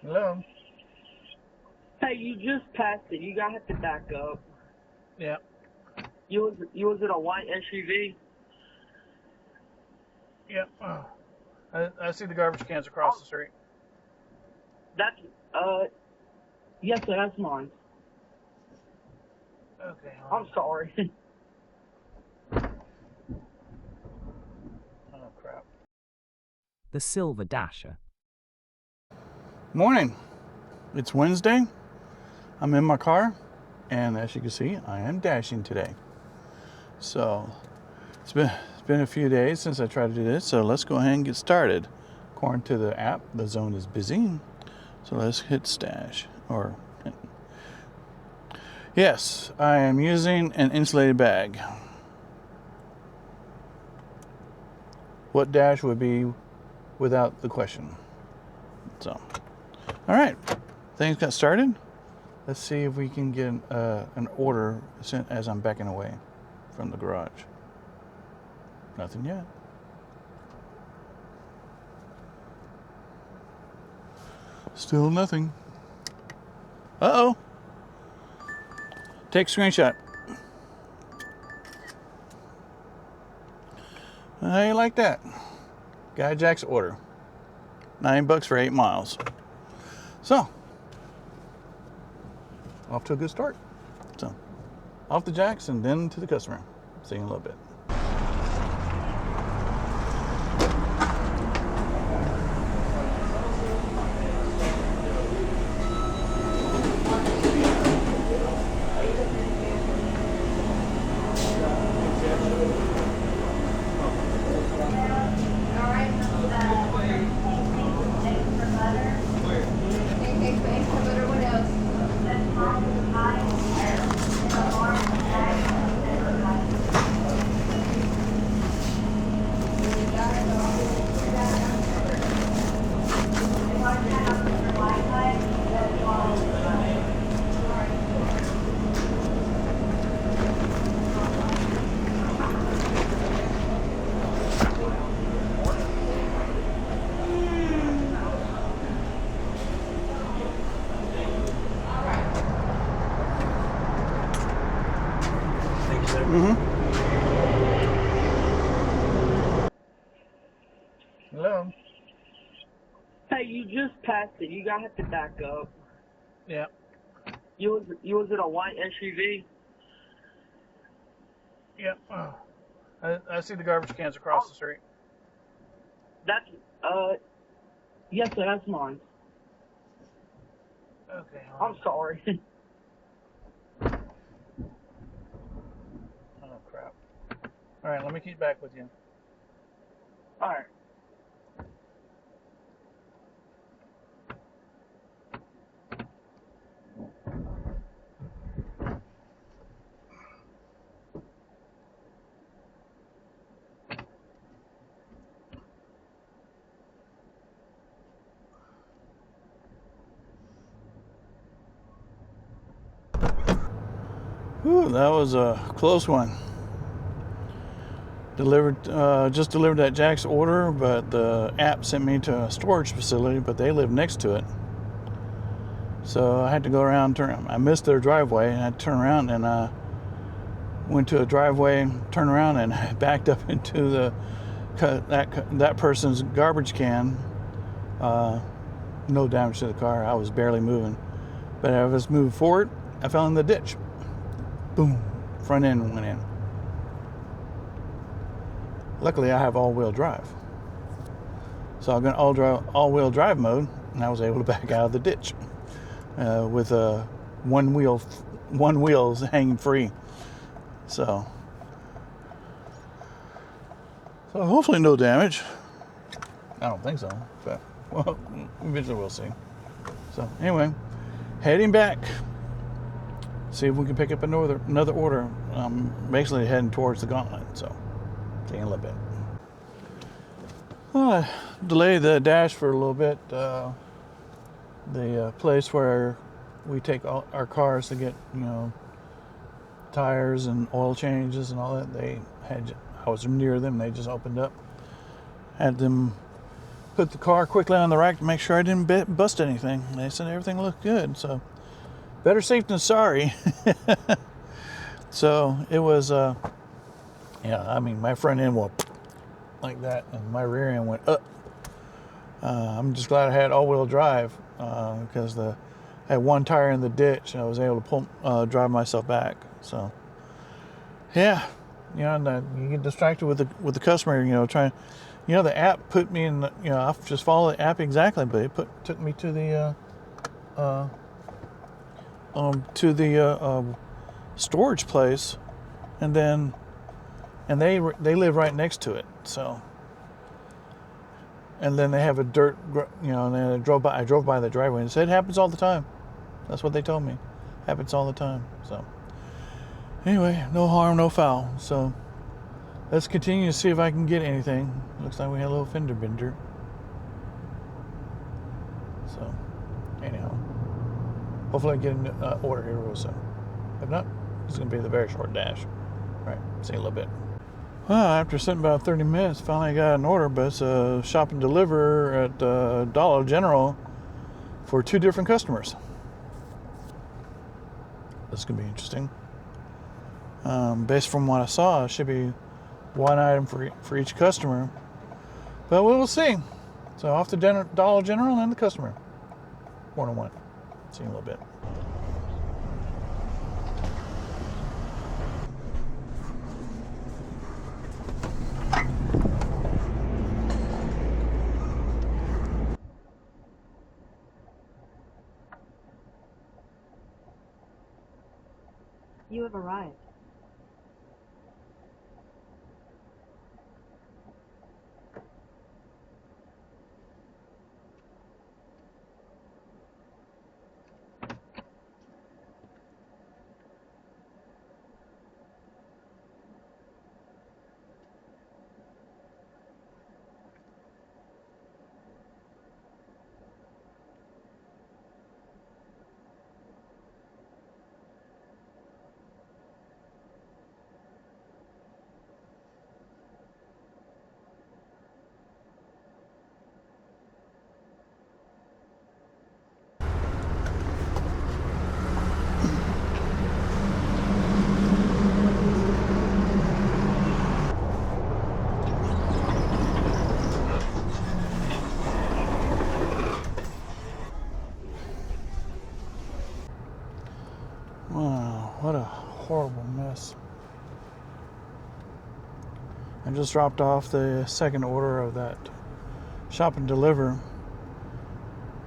Hello? Hey, you just passed it. You gotta have to back up. Yeah. You was in a white SUV? Yep. I see the garbage cans across the street. That's yes, sir, that's mine. Okay. I'm sorry. Oh, crap. The Silver Dasher. Morning. It's Wednesday. I'm in my car, and as you can see, I am dashing today. So it's been a few days since I tried to do this, so let's go ahead and get started. According to the app, the zone is busy, so let's hit stash. Yes, I am using an insulated bag. What dash would be without the question? So, all right, things got started. Let's see if we can get an order sent as I'm backing away from the garage. Nothing yet. Still nothing. Uh-oh. Take screenshot. How you like that? Guy Jack's order. $9 for 8 miles. So, off to a good start. So, off the Jacks and then to the customer. See you in a little bit. Hello? Hey, you just passed it. You gotta have to back up. Yeah. You was in a white SUV? Yep. I see the garbage cans across the street. That's yes, sir, that's mine. Okay. I'm sorry. Oh, crap. All right, let me keep back with you. All right. Whew, that was a close one. Just delivered that Jack's order, but the app sent me to a storage facility, but they live next to it. So I had to go around, I missed their driveway, and I had to turn around, and I went to a driveway, turned around, and backed up into that person's garbage can. No damage to the car. I was barely moving. But as I was moving forward, I fell in the ditch. Boom. Front end went in. Luckily, I have all-wheel drive. So I got all-wheel drive mode, and I was able to back out of the ditch with one wheel's hanging free. So hopefully no damage. I don't think so, but well, eventually we'll see. So anyway, heading back. See if we can pick up another order. I'm basically heading towards the Gauntlet, so see you in a little bit. Delay the dash for a little bit. The place where we take all our cars to get, tires and oil changes and all that, I was near them. They just opened up. Had them put the car quickly on the rack to make sure I didn't bust anything. They said everything looked good, so better safe than sorry. So it was, yeah, I mean, my front end went like that, and my rear end went up. I'm just glad I had all-wheel drive because I had one tire in the ditch, and I was able to drive myself back. So, yeah, you know, and you get distracted with the customer, you know, trying. You know, the app put me in. You know, I just followed the app exactly, but it took me to the storage place, and they live right next to it. So, and then they have a dirt, you know, and then I drove by the driveway and it said it happens all the time. That's what they told me. Happens all the time. So, anyway, no harm, no foul. So, let's continue to see if I can get anything. Looks like we had a little fender bender. So, anyhow, hopefully I get an order here real soon. If not, it's going to be the very short dash. Right, see you in a little bit. Well, after sitting about 30 minutes, finally got an order, but it's a shop and deliver at Dollar General for 2 different customers. This could be interesting. Based from what I saw, it should be 1 item for each customer, but we will see. So off to Dollar General and the customer, 1-on-1. See you in a little bit. You have arrived. Wow, what a horrible mess. I just dropped off the second order of that shop and deliver.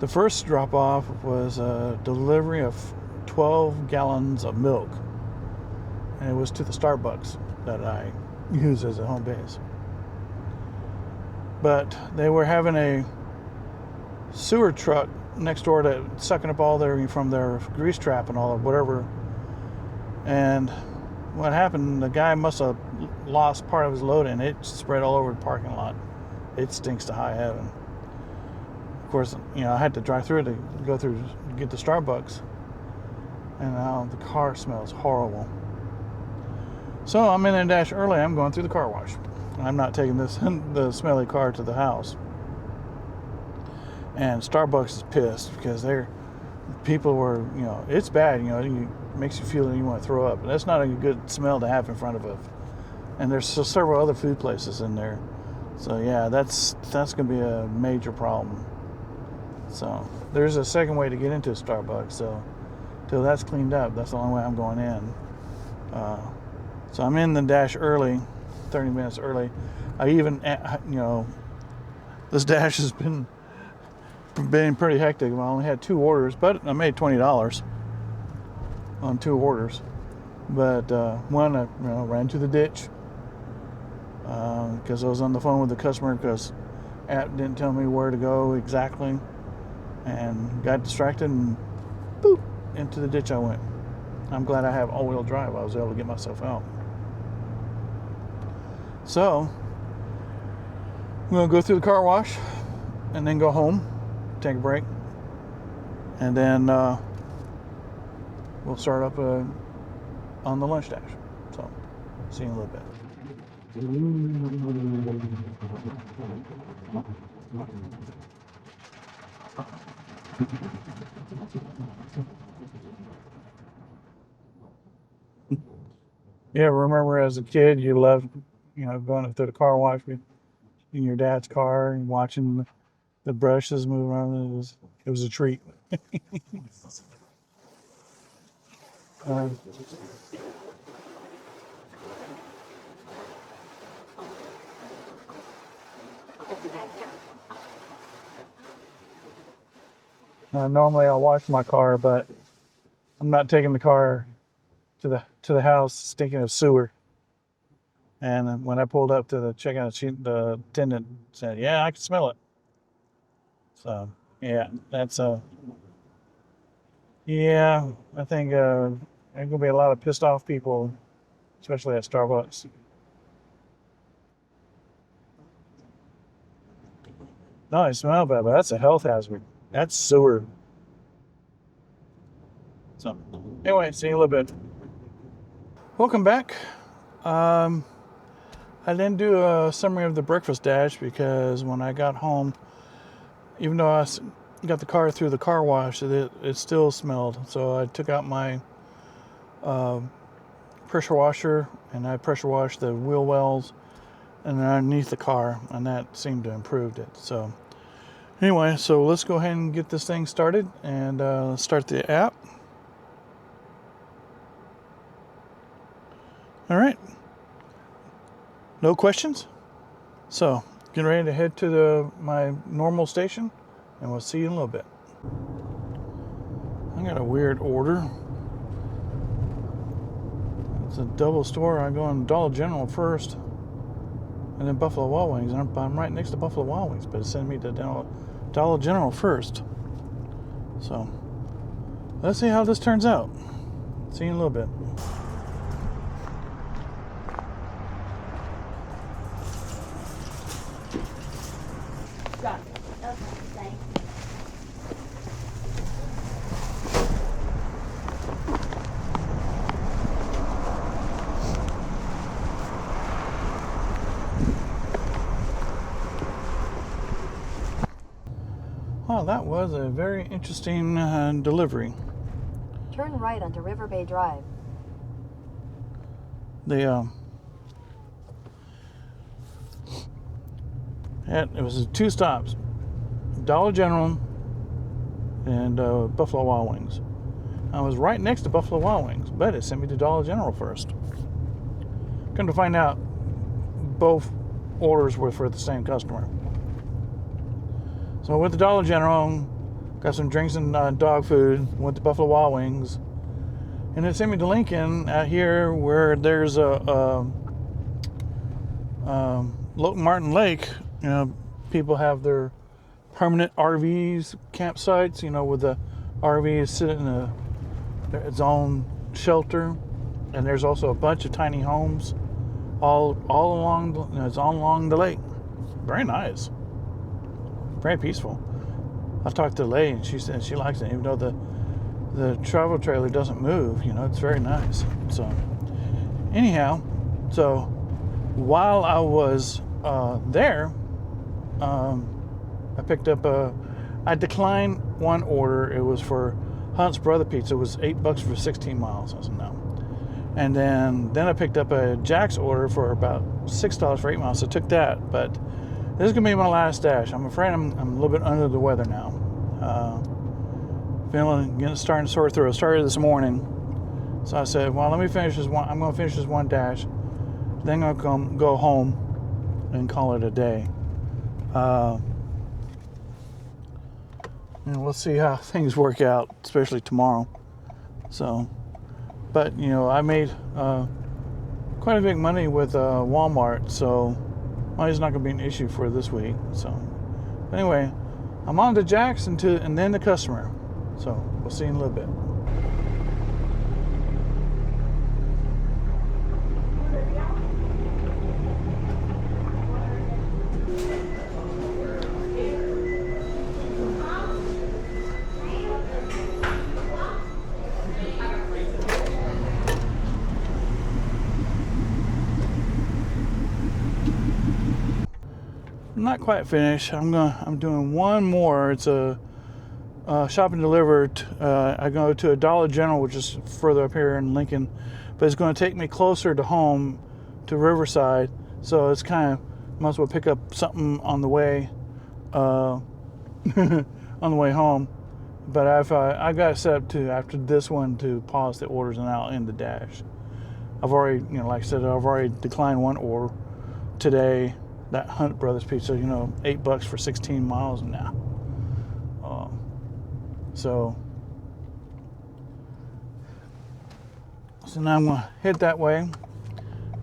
The first drop off was a delivery of 12 gallons of milk, and it was to the Starbucks that I use as a home base. But they were having a sewer truck next door to sucking up all from their grease trap and all of whatever. And what happened, the guy must have lost part of his load and it spread all over the parking lot. It stinks to high heaven. Of course, you know, I had to drive through it to get to Starbucks, and now the car smells horrible. So I'm in the dash early. I'm going through the car wash. I'm not taking the smelly car to the house. And Starbucks is pissed because people were, you know, it's bad, you know, it makes you feel that you want to throw up. And that's not a good smell to have in front of it. And there's several other food places in there. So yeah, that's going to be a major problem. So there's a second way to get into Starbucks. So till that's cleaned up, that's the only way I'm going in. So I'm in the dash early, 30 minutes early. I even, you know, this dash has been pretty hectic. I only had 2 orders, but I made $20 on 2 orders. But one, I ran to the ditch because I was on the phone with the customer because app didn't tell me where to go exactly, and got distracted and boop, into the ditch I went. I'm glad I have all-wheel drive. I was able to get myself out. So I'm going to go through the car wash and then go home, take a break, and then we'll start up on the lunch dash. So see you in a little bit. Yeah, remember as a kid, you loved, going to the car wash in your dad's car and watching the brushes move around. It was a treat. Uh, Normally I'll wash my car, but I'm not taking the car to the house stinking of sewer. And when I pulled up to the checkout sheet, the attendant said, "Yeah, I can smell it." So yeah, yeah. I think there's gonna be a lot of pissed off people, especially at Starbucks. No, I smell bad, but that's a health hazard. That's sewer. So anyway, see you in a little bit. Welcome back. I didn't do a summary of the breakfast dash because when I got home, even though I got the car through the car wash, it still smelled. So I took out my pressure washer and I pressure washed the wheel wells and underneath the car, and that seemed to improve it. So anyway, so let's go ahead and get this thing started and start the app. All right. No questions? So, getting ready to head to my normal station, and we'll see you in a little bit. I got a weird order. It's a double store. I go in Dollar General first, and then Buffalo Wild Wings. And I'm right next to Buffalo Wild Wings, but it's sending me to Dollar General first. So, let's see how this turns out. See you in a little bit. Well, that was a very interesting delivery. Turn right onto River Bay Drive. It was 2 stops, Dollar General and Buffalo Wild Wings. I was right next to Buffalo Wild Wings, but it sent me to Dollar General first. Come to find out, both orders were for the same customer. So I went to Dollar General, got some drinks and dog food, went to Buffalo Wild Wings, and it sent me to Lincoln out here where there's a Martin Lake. People have their permanent RVs, campsites, with the RVs sitting in its own shelter. And there's also a bunch of tiny homes all along the lake. Very nice. Very peaceful. I talked to the lady and she said she likes it, even though the travel trailer doesn't move. It's very nice. So anyhow, while I was there, I picked up I declined one order. It was for Hunt's Brother Pizza. It was $8 for 16 miles. I said no. And then I picked up a Jack's order for about $6 for 8 miles. So I took that, but this is gonna be my last dash. I'm afraid I'm a little bit under the weather now. Starting to sore throat. I started this morning, so I said, well, let me finish this one. I'm gonna finish this one dash, then I'm gonna go home and call it a day. And we'll see how things work out, especially tomorrow. So, but I made quite a big money with Walmart, so money's not going to be an issue for this week. So, anyway, I'm on to Jack's and then the customer. So, we'll see you in a little bit. not quite finished. I'm doing one more. It's a shop and deliver. I go to a Dollar General, which is further up here in Lincoln, but it's going to take me closer to home, to Riverside. So it's kind of, might as well pick up something on the way, on the way home. But I got it set up to, after this one, to pause the orders and I'll end the dash. I've already, like I said, I've already declined one order today. That Hunt Brothers pizza, $8 for 16 miles now. So now I'm gonna head that way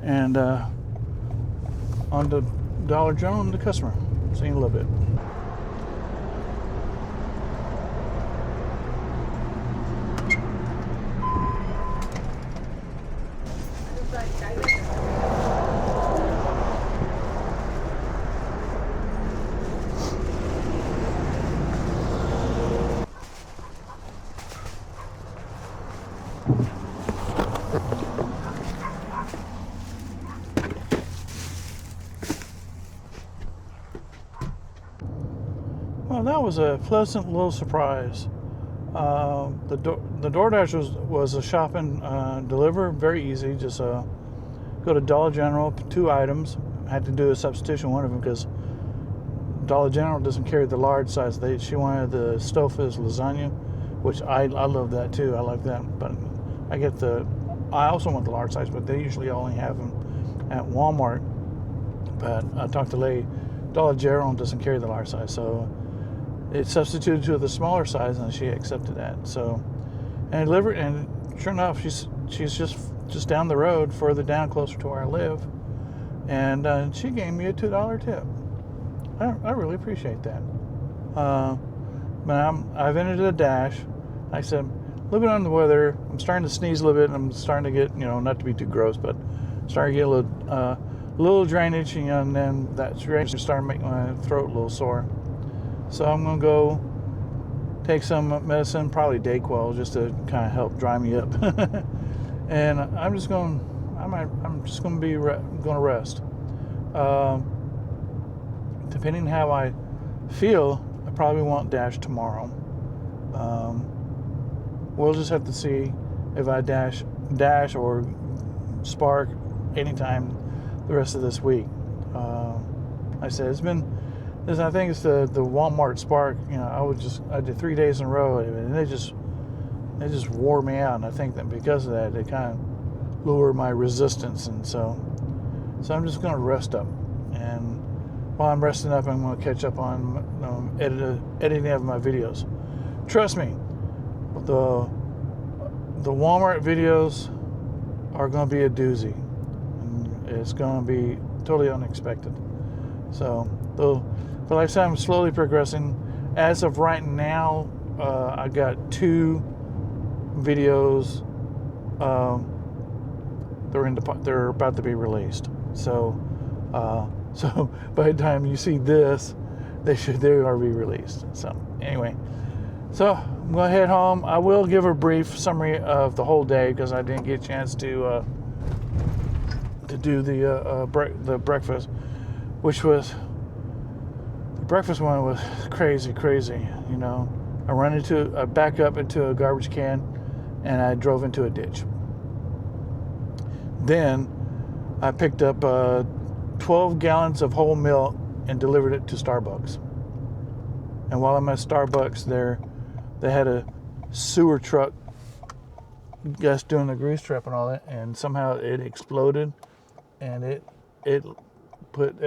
and on to Dollar General and the customer. See you in a little bit. Well, that was a pleasant little surprise. The DoorDash was a shop and deliver, very easy. Just go to Dollar General, 2 items. I had to do a substitution, one of them, because Dollar General doesn't carry the large size. She wanted the Stouffer's lasagna, which I love that too. I like that, but I also want the large size, but they usually only have them at Walmart. But I talked to the lady, Dollar General doesn't carry the large size, so it substituted to the smaller size, and she accepted that. So, and I delivered, and sure enough, she's just down the road, further down, closer to where I live, and she gave me a $2 tip. I really appreciate that. But I've entered the dash. Like I said, a little bit on the weather. I'm starting to sneeze a little bit, and I'm starting to get, not to be too gross, but starting to get a little drainage, and then that drainage started making my throat a little sore. So I'm going to go take some medicine, probably Dayquil, just to kind of help dry me up. And I'm just going to be going to rest. Depending on how I feel, I probably won't dash tomorrow. We'll just have to see if I dash or spark anytime the rest of this week. Like I said, I think it's the Walmart Spark. I did 3 days in a row, and they just wore me out. And I think that because of that, they kind of lower my resistance, and so I'm just going to rest up. And while I'm resting up, I'm going to catch up on editing of my videos. Trust me, the Walmart videos are going to be a doozy, and it's going to be totally unexpected. So, but like I said, I'm slowly progressing. As of right now, I got 2 videos. They're about to be released. So by the time you see this, they already be released. So anyway, so I'm gonna head home. I will give a brief summary of the whole day because I didn't get a chance to do the breakfast, which was. Breakfast one was crazy. I backed up into a garbage can, and I drove into a ditch. Then I picked up 12 gallons of whole milk and delivered it to Starbucks. And while I'm at Starbucks, they had a sewer truck, guys doing the grease trap and all that, and somehow it exploded, and it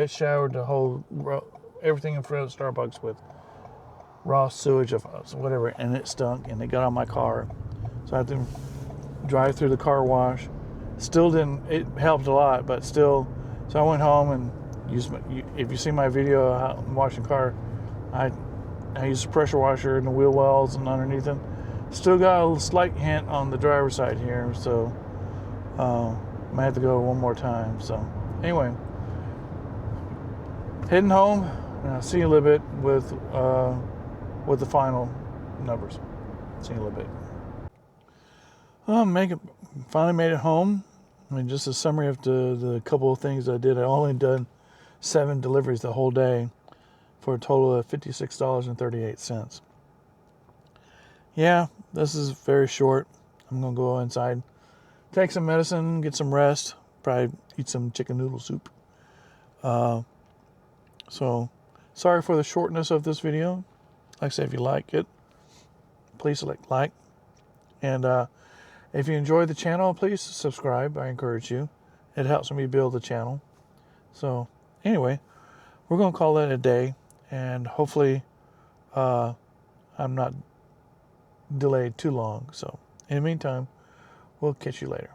showered the whole everything in front of Starbucks with raw sewage of whatever, and it stunk, and it got on my car. So I had to drive through the car wash. Still didn't, it helped a lot, but still. So I went home and if you see my video how I'm washing car, I used a pressure washer in the wheel wells and underneath them. Still got a slight hint on the driver's side here, so I might have to go one more time. So anyway, heading home, and I'll see you a little bit with the final numbers. See you a little bit. Finally made it home. I mean, just a summary of the couple of things I did. I only done 7 deliveries the whole day. for a total of $56.38. Yeah, this is very short. I'm going to go inside, take some medicine, get some rest, probably eat some chicken noodle soup. So, sorry for the shortness of this video. Like I said, if you like it, please select like. And if you enjoy the channel, please subscribe. I encourage you. It helps me build the channel. So, anyway, we're going to call it a day. And hopefully, I'm not delayed too long. So, in the meantime, we'll catch you later.